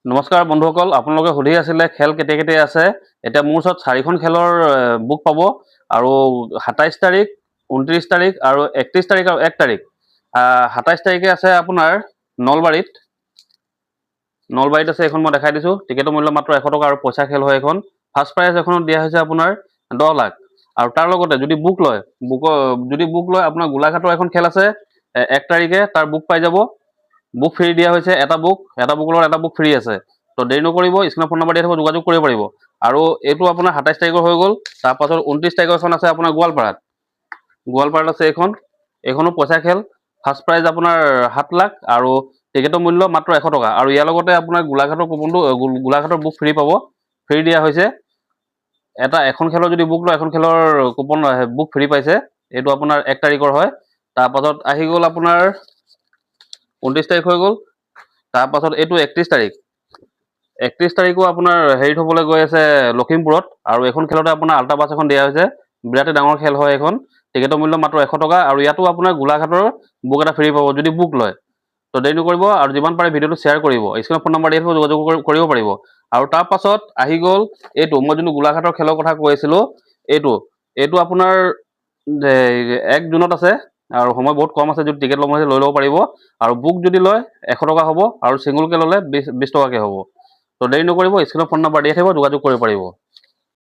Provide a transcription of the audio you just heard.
নমস্কাৰ বন্ধুসকল, আপোনালোকে সুধি আছিলে খেল কেতিয়া কেতিয়া আছে। এতিয়া মোৰ ওচৰত 4খন খেলৰ বুক পাব আৰু 27 তাৰিখ, 29 তাৰিখ আৰু 31 তাৰিখ আৰু 1 তাৰিখ। 27 তাৰিখে আছে আপোনাৰ নলবাৰীত আছে। এখন মই দেখাই দিছোঁ। টিকেটৰ মূল্য মাত্ৰ 100 টকা আৰু পইচা খেল হয় এখন। ফাৰ্ষ্ট প্ৰাইজ এখনত দিয়া হৈছে আপোনাৰ 10 লাখ। আৰু তাৰ লগতে যদি বুক লয় আপোনাৰ গোলাঘাটৰ এখন খেল আছে 1 তাৰিখে, তাৰ বুক পাই যাব। বুক ফ্ৰী দিয়া হৈছে, এটা বুকৰ লগত এটা বুক ফ্ৰী আছে। তো দেৰি নকৰিব, স্ক্ৰীণত ফোন নম্বৰ দিয়া থাকিব, যোগাযোগ কৰিব পাৰিব। আৰু এইটো আপোনাৰ 27 তাৰিখৰ হৈ গ'ল। তাৰপাছত 29 তাৰিখৰ এখন আছে আপোনাৰ গোৱালপাৰাত আছে এইখনো পইচা খেল। ফাৰ্ষ্ট প্ৰাইজ আপোনাৰ 7 লাখ আৰু টিকেটৰ মূল্য মাত্ৰ 100 টকা। আৰু ইয়াৰ লগতে আপোনাৰ গোলাঘাটৰ বুক ফ্ৰী পাব, ফ্ৰী দিয়া হৈছে। এখন খেলৰ যদি বুক লয়, এখন খেলৰ বুক ফ্ৰী পাইছে। এইটো আপোনাৰ 1 তাৰিখৰ হয়। তাৰপাছত আহি গ'ল আপোনাৰ 29 তাৰিখ হৈ গ'ল। তাৰপাছত এইটো 31 তাৰিখ। 31 তাৰিখো আপোনাৰ হেৰিত হ'বলৈ গৈ আছে লখিমপুৰত। আৰু এখন খেলতে আপোনাৰ আল্ট্ৰা বাছ এখন দিয়া হৈছে। বিৰাটেই ডাঙৰ খেল হয় এখন। টিকেটৰ মূল্য মাত্ৰ 100 টকা। আৰু ইয়াতো আপোনাৰ গোলাঘাটৰ বুক এটা ফ্ৰী পাব যদি বুক লয়। তো দেৰি নকৰিব আৰু যিমান পাৰে ভিডিঅ'টো শ্বেয়াৰ কৰিব। স্ক্ৰীণত ফোন নম্বৰ দিয়া থাকিব, যোগাযোগ কৰিব পাৰিব। আৰু তাৰ পাছত আহি গ'ল এইটো, মই যোনটো গোলাঘাটৰ খেলৰ কথা কৈ আছিলোঁ, এইটো আপোনাৰ 1 জুনত আছে। আৰু সময় বহুত কম আছে, যদি টিকেট ল'ব লৈ ল'ব পাৰিব। আৰু বুক যদি লয় 100 টকা হ'ব, আৰু ছিংগুলকৈ ল'লে 20 টকাকৈ হ'ব। তো দেৰি নকৰিব, স্ক্ৰীণত ফোন নম্বৰ দিয়া থাকিব, যোগাযোগ কৰিব পাৰিব।